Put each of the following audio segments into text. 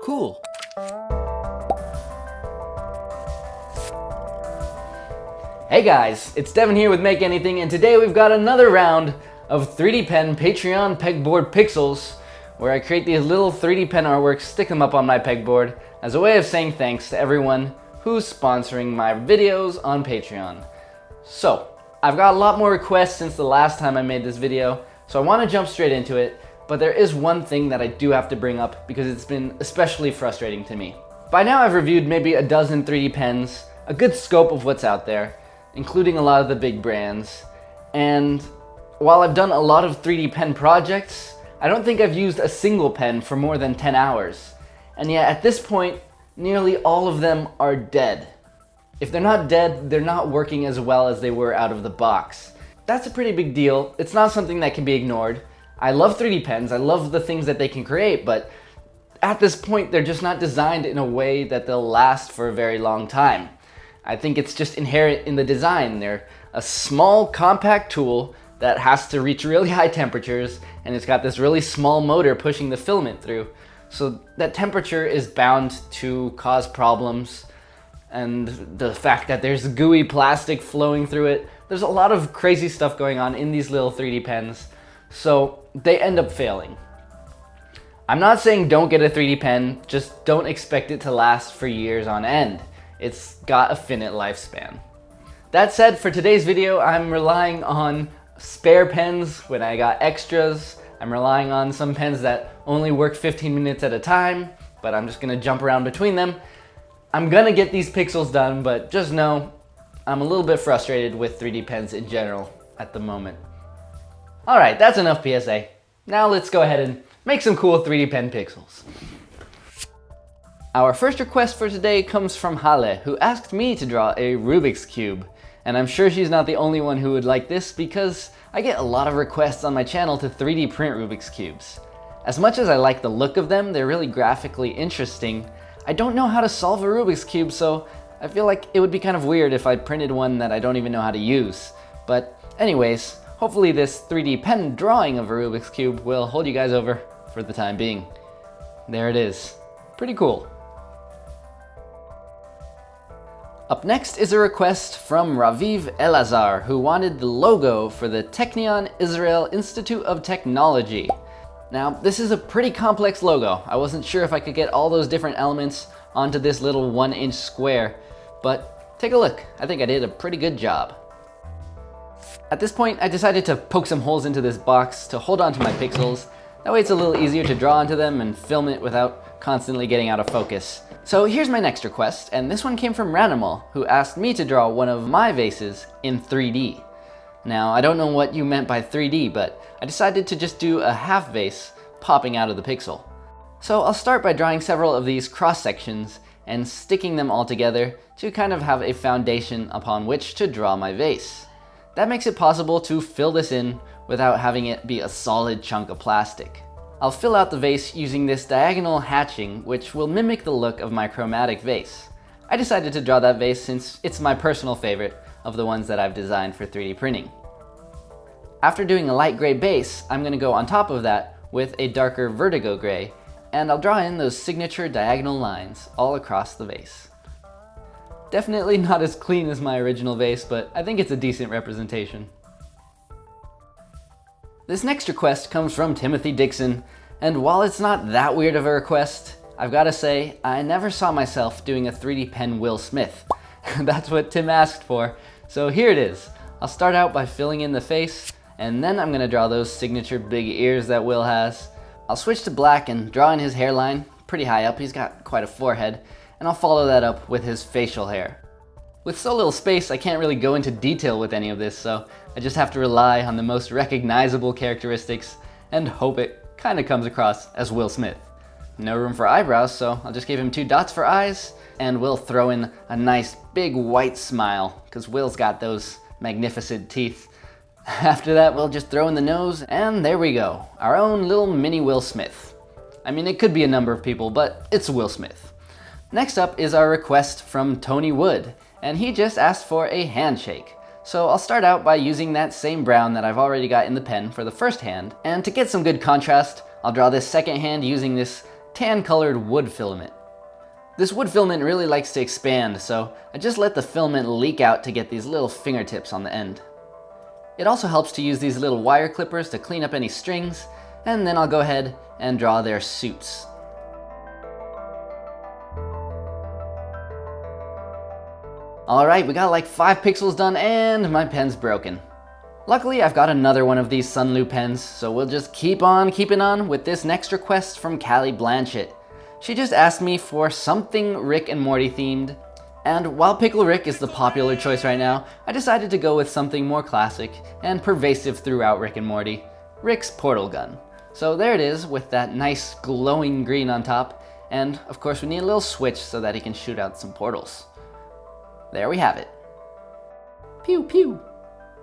Cool. Hey guys, it's Devin here with Make Anything, and today we've got another round of 3D Pen Patreon Pegboard Pixels, where I create these little 3D pen artworks, stick them up on my pegboard as a way of saying thanks to everyone who's sponsoring my videos on Patreon. So, I've got a lot more requests since the last time I made this video, so I want to jump straight into it, but there is one thing that I do have to bring up because it's been especially frustrating to me. By now I've reviewed maybe a dozen 3D pens, a good scope of what's out there, including a lot of the big brands, and while I've done a lot of 3D pen projects, I don't think I've used a single pen for more than 10 hours. And yet at this point, nearly all of them are dead. If they're not dead, they're not working as well as they were out of the box. That's a pretty big deal. It's not something that can be ignored. I love 3D pens, I love the things that they can create, but at this point they're just not designed in a way that they'll last for a very long time. I think it's just inherent in the design. They're a small, compact tool that has to reach really high temperatures, and it's got this really small motor pushing the filament through. So that temperature is bound to cause problems, and the fact that there's gooey plastic flowing through it, there's a lot of crazy stuff going on in these little 3D pens, so they end up failing. I'm not saying don't get a 3D pen, just don't expect it to last for years on end. It's got a finite lifespan. That said, for today's video, I'm relying on spare pens when I got extras. I'm relying on some pens that only work 15 minutes at a time, but I'm just gonna jump around between them. I'm gonna get these pixels done, but just know I'm a little bit frustrated with 3D pens in general at the moment. Alright, that's enough PSA. Now let's go ahead and make some cool 3D pen pixels. Our first request for today comes from Halle, who asked me to draw a Rubik's Cube. And I'm sure she's not the only one who would like this because I get a lot of requests on my channel to 3D print Rubik's Cubes. As much as I like the look of them, they're really graphically interesting, I don't know how to solve a Rubik's Cube, so I feel like it would be kind of weird if I printed one that I don't even know how to use. But anyways, hopefully this 3D pen drawing of a Rubik's Cube will hold you guys over for the time being. There it is. Pretty cool. Up next is a request from Raviv Elazar, who wanted the logo for the Technion Israel Institute of Technology. Now, this is a pretty complex logo. I wasn't sure if I could get all those different elements onto this little 1-inch square, but take a look. I think I did a pretty good job. At this point, I decided to poke some holes into this box to hold onto my pixels. That way it's a little easier to draw onto them and film it without constantly getting out of focus. So here's my next request, and this one came from Ranimal, who asked me to draw one of my vases in 3D. Now, I don't know what you meant by 3D, but I decided to just do a half vase popping out of the pixel. So I'll start by drawing several of these cross sections and sticking them all together to kind of have a foundation upon which to draw my vase. That makes it possible to fill this in without having it be a solid chunk of plastic. I'll fill out the vase using this diagonal hatching, which will mimic the look of my chromatic vase. I decided to draw that vase since it's my personal favorite of the ones that I've designed for 3D printing. After doing a light gray base, I'm going to go on top of that with a darker vertigo gray, and I'll draw in those signature diagonal lines all across the vase. Definitely not as clean as my original vase, but I think it's a decent representation. This next request comes from Timothy Dickson, and while it's not that weird of a request, I've got to say, I never saw myself doing a 3D pen Will Smith. That's what Tim asked for, so here it is. I'll start out by filling in the face, and then I'm going to draw those signature big ears that Will has. I'll switch to black and draw in his hairline, pretty high up, he's got quite a forehead, and I'll follow that up with his facial hair. With so little space, I can't really go into detail with any of this, so I just have to rely on the most recognizable characteristics and hope it kind of comes across as Will Smith. No room for eyebrows, so I'll just give him 2 dots for eyes, and we'll throw in a nice big white smile, because Will's got those magnificent teeth. After that, we'll just throw in the nose, and there we go, our own little mini Will Smith. I mean, it could be a number of people, but it's Will Smith. Next up is our request from Tony Wood, and he just asked for a handshake. So I'll start out by using that same brown that I've already got in the pen for the first hand, and to get some good contrast, I'll draw this second hand using this tan-colored wood filament. This wood filament really likes to expand, so I just let the filament leak out to get these little fingertips on the end. It also helps to use these little wire clippers to clean up any strings, and then I'll go ahead and draw their suits. Alright, we got like 5 pixels done and my pen's broken. Luckily, I've got another one of these Sunlu pens, so we'll just keep on keeping on with this next request from Calli Blanchette. She just asked me for something Rick and Morty themed, and while Pickle Rick is the popular choice right now, I decided to go with something more classic and pervasive throughout Rick and Morty, Rick's portal gun. So there it is with that nice glowing green on top, and of course we need a little switch so that he can shoot out some portals. There we have it. Pew pew.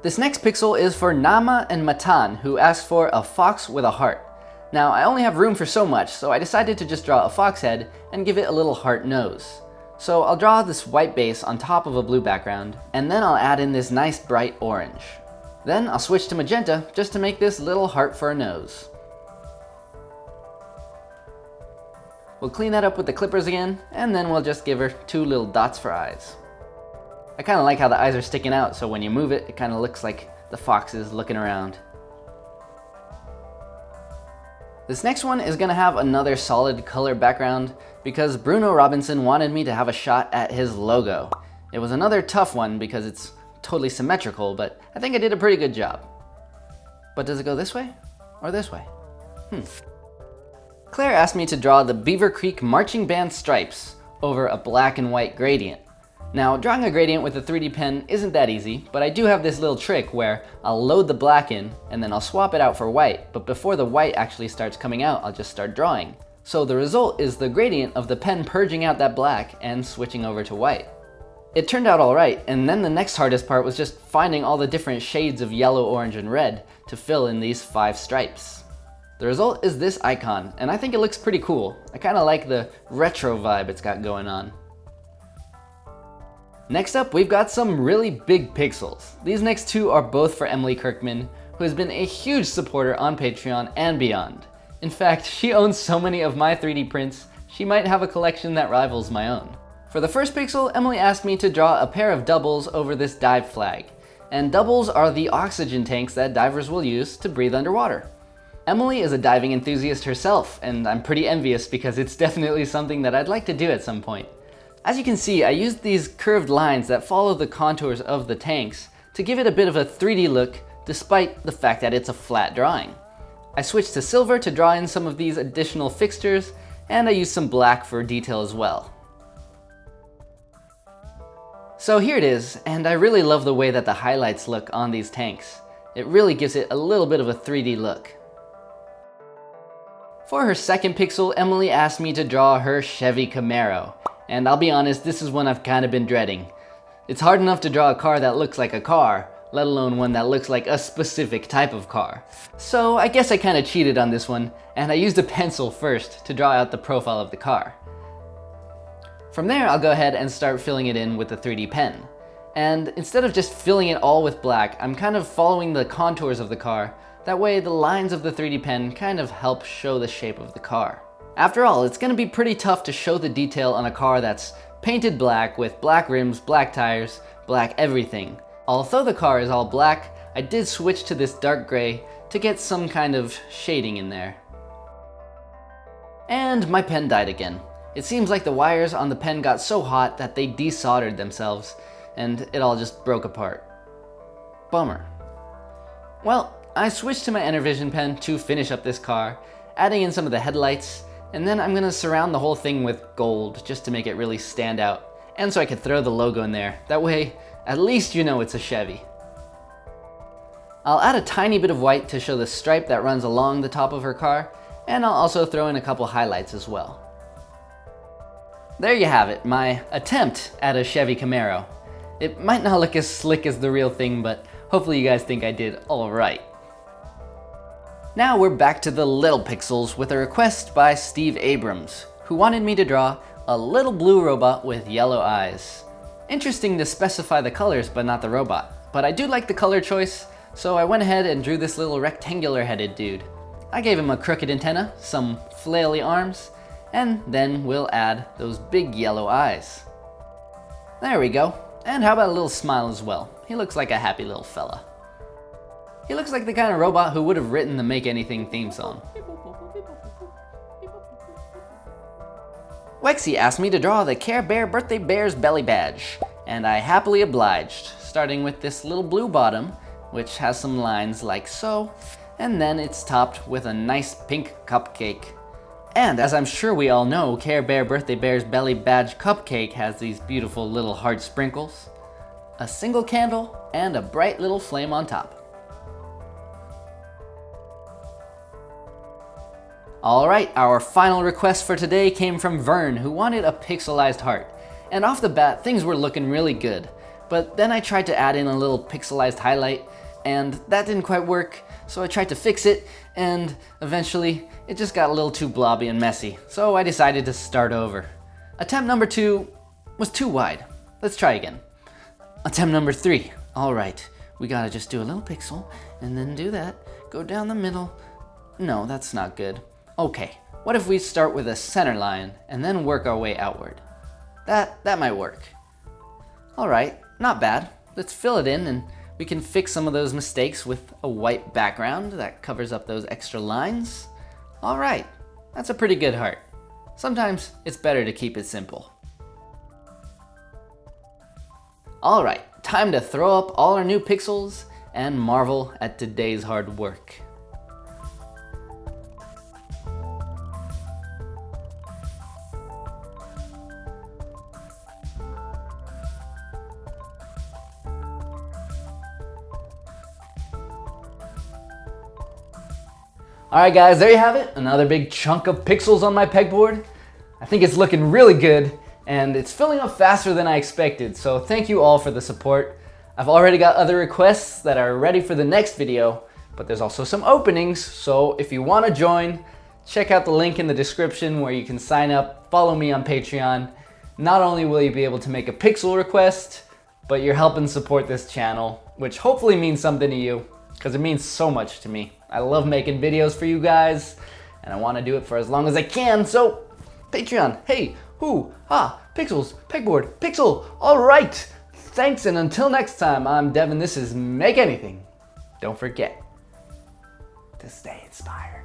This next pixel is for Naama Mattan, who asked for a fox with a heart. Now I only have room for so much, so I decided to just draw a fox head and give it a little heart nose. So I'll draw this white base on top of a blue background, and then I'll add in this nice bright orange. Then I'll switch to magenta just to make this little heart for a nose. We'll clean that up with the clippers again, and then we'll just give her 2 little dots for eyes. I kind of like how the eyes are sticking out, so when you move it, it kind of looks like the fox is looking around. This next one is going to have another solid color background because Bruno Robinson wanted me to have a shot at his logo. It was another tough one because it's totally symmetrical, but I think I did a pretty good job. But does it go this way or this way? Claire asked me to draw the Beaver Creek marching band stripes over a black and white gradient. Now, drawing a gradient with a 3D pen isn't that easy, but I do have this little trick where I'll load the black in and then I'll swap it out for white, but before the white actually starts coming out, I'll just start drawing. So the result is the gradient of the pen purging out that black and switching over to white. It turned out alright, and then the next hardest part was just finding all the different shades of yellow, orange, and red to fill in these 5 stripes. The result is this icon, and I think it looks pretty cool. I kinda like the retro vibe it's got going on. Next up, we've got some really big pixels. These next 2 are both for Emily Kirkman, who has been a huge supporter on Patreon and beyond. In fact, she owns so many of my 3D prints, she might have a collection that rivals my own. For the first pixel, Emily asked me to draw a pair of doubles over this dive flag. And doubles are the oxygen tanks that divers will use to breathe underwater. Emily is a diving enthusiast herself, and I'm pretty envious because it's definitely something that I'd like to do at some point. As you can see, I used these curved lines that follow the contours of the tanks to give it a bit of a 3D look despite the fact that it's a flat drawing. I switched to silver to draw in some of these additional fixtures, and I used some black for detail as well. So here it is, and I really love the way that the highlights look on these tanks. It really gives it a little bit of a 3D look. For her second pixel, Emily asked me to draw her Chevy Camaro. And I'll be honest, this is one I've kind of been dreading. It's hard enough to draw a car that looks like a car, let alone one that looks like a specific type of car. So I guess I kind of cheated on this one, and I used a pencil first to draw out the profile of the car. From there, I'll go ahead and start filling it in with the 3D pen. And instead of just filling it all with black, I'm kind of following the contours of the car. That way the lines of the 3D pen kind of help show the shape of the car. After all, it's going to be pretty tough to show the detail on a car that's painted black with black rims, black tires, black everything. Although the car is all black, I did switch to this dark gray to get some kind of shading in there. And my pen died again. It seems like the wires on the pen got so hot that they desoldered themselves, and it all just broke apart. Bummer. Well, I switched to my Enervision pen to finish up this car, adding in some of the headlights, and then I'm gonna surround the whole thing with gold just to make it really stand out, and so I could throw the logo in there. That way, at least you know it's a Chevy. I'll add a tiny bit of white to show the stripe that runs along the top of her car, and I'll also throw in a couple highlights as well. There you have it, my attempt at a Chevy Camaro. It might not look as slick as the real thing, but hopefully you guys think I did alright. Now we're back to the little pixels with a request by Steve Abrams, who wanted me to draw a little blue robot with yellow eyes. Interesting to specify the colors but not the robot, but I do like the color choice, so I went ahead and drew this little rectangular headed dude. I gave him a crooked antenna, some flaily arms, And then we'll add those big yellow eyes. There we go. And how about a little smile as well? He looks like a happy little fella. He looks like the kind of robot who would have written the Make Anything theme song. Wxey asked me to draw the Care Bear Birthday Bear's belly badge, and I happily obliged, starting with this little blue bottom, which has some lines like so, and then it's topped with a nice pink cupcake. And as I'm sure we all know, Care Bear Birthday Bear's belly badge cupcake has these beautiful little heart sprinkles, a single candle, and a bright little flame on top. Alright, our final request for today came from Vern, who wanted a pixelized heart. And off the bat, things were looking really good. But then I tried to add in a little pixelized highlight, and that didn't quite work, so I tried to fix it, and eventually it just got a little too blobby and messy, so I decided to start over. Attempt number 2 was too wide. Let's try again. Attempt number 3. Alright, we gotta just do a little pixel, and then do that, go down the middle. No, that's not good. Okay, what if we start with a center line and then work our way outward? That might work. Alright, not bad. Let's fill it in and we can fix some of those mistakes with a white background that covers up those extra lines. Alright, that's a pretty good heart. Sometimes it's better to keep it simple. Alright, time to throw up all our new pixels and marvel at today's hard work. Alright guys, there you have it, another big chunk of pixels on my pegboard. I think it's looking really good, and it's filling up faster than I expected, so thank you all for the support. I've already got other requests that are ready for the next video, but there's also some openings, so if you want to join, check out the link in the description where you can sign up, follow me on Patreon. Not only will you be able to make a pixel request, but you're helping support this channel, which hopefully means something to you, because it means so much to me. I love making videos for you guys, and I want to do it for as long as I can, so Patreon, hey, hoo, ha, pixels, pegboard, pixel, alright! Thanks, and until next time, I'm Devin, this is Make Anything. Don't forget to stay inspired.